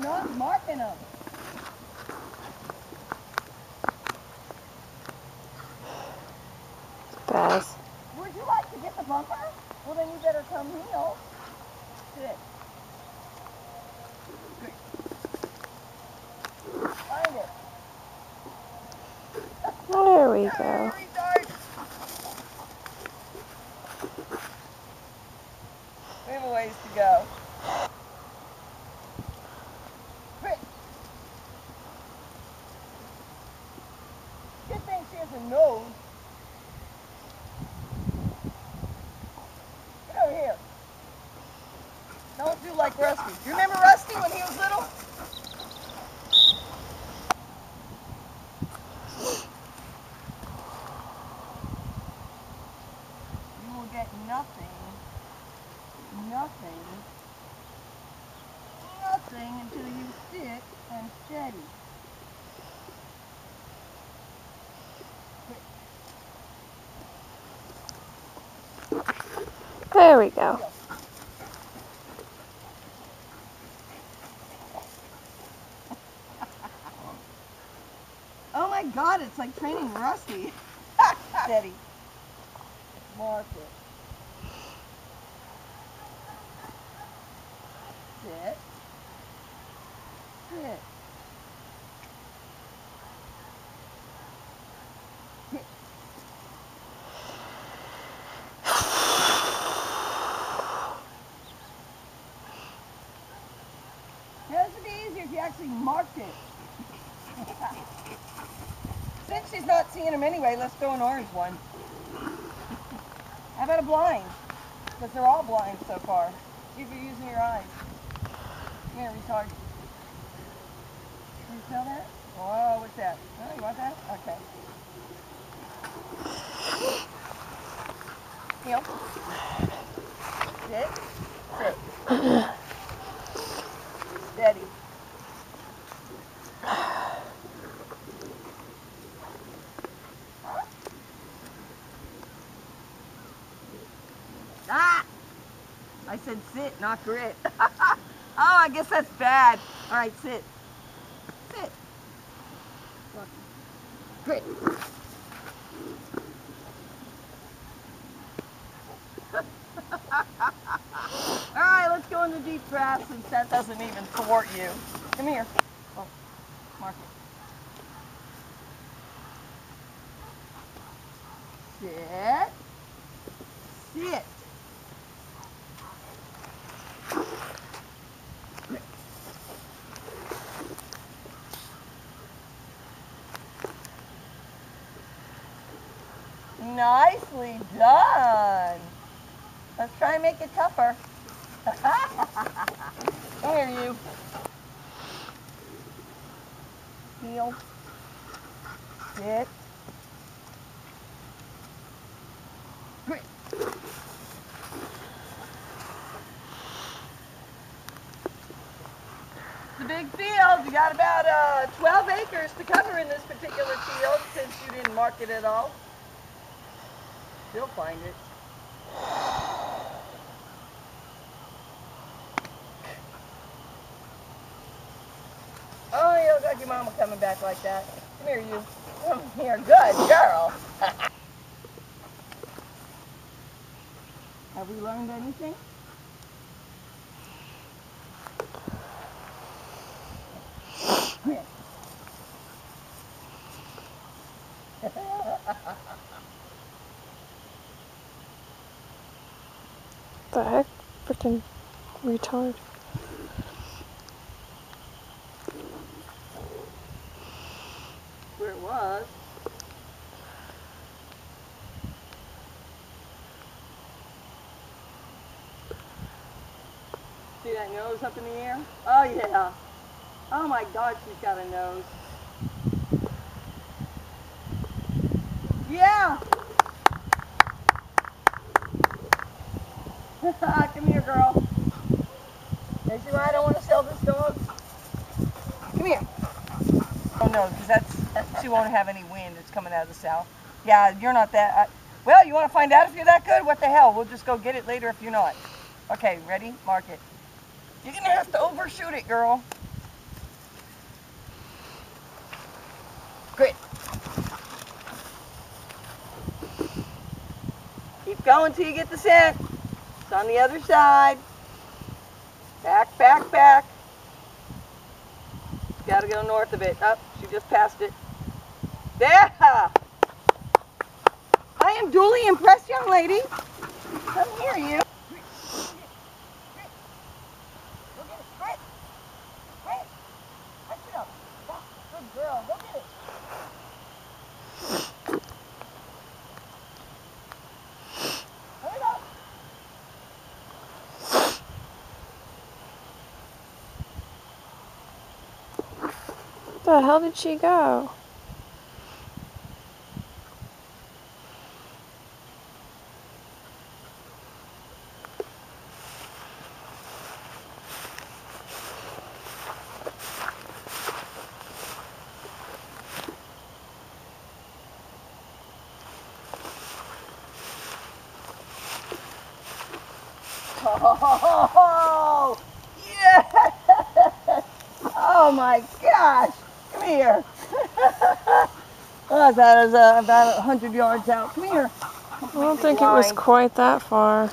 not marking them. Pass. Would you like to get the bumper? Well, then you better come heel. Sit. Good. Find it. There we go. We have a ways to go. Good thing she has a nose. Get over here. Don't do like Rusty. You remember Rusty when he was little? You will get nothing until you sit and steady. There we go. Oh my God, it's like training Rusty. Steady. Mark it. Sit. Sit. Sit. This would be easier if you actually marked it. Since she's not seeing them anyway, let's throw an orange one. How about a blind? Because they're all blind so far. See if you're using your eyes. Come here, retard. Can you smell that? Oh, what's that? Oh, you want that? Okay. Heel. Sit. Sit. Steady. Ah! I said sit, not grit. Oh, I guess that's bad. All right, sit. Sit. Grit. All right, let's go into deep breath since that doesn't even thwart you. Come here. Oh, mark it. Sit. Sit. Nicely done. Let's try and make it tougher. Come here, you. Heel. Sit. Grit. It's a big field. You got about 12 acres to cover in this particular field since you didn't mark it at all. You'll find it. Oh, you look like your mama coming back like that. Come here, you. Come here. Good girl. Have we learned anything? Come here. The heck? Freaking retard. Where it was. See that nose up in the air? Oh yeah. Oh my God, she's got a nose. Yeah. Come here, girl. You see why I don't want to sell this dog? Come here. Oh no, because she won't have any wind. It's coming out of the south. Yeah, you're not that. Well, you want to find out if you're that good? What the hell? We'll just go get it later if you're not. Okay, ready? Mark it. You're going to have to overshoot it, girl. Keep going till you get the scent. It's on the other side. Back, back, back. Got to go north of it. Up, she just passed it. There! I am duly impressed, young lady. Come here, you. Good girl. Go get it. Where the hell did she go? Oh, yes! Oh my gosh! Come here. Oh, that is about 100 yards out. Come here. I don't think it was quite that far.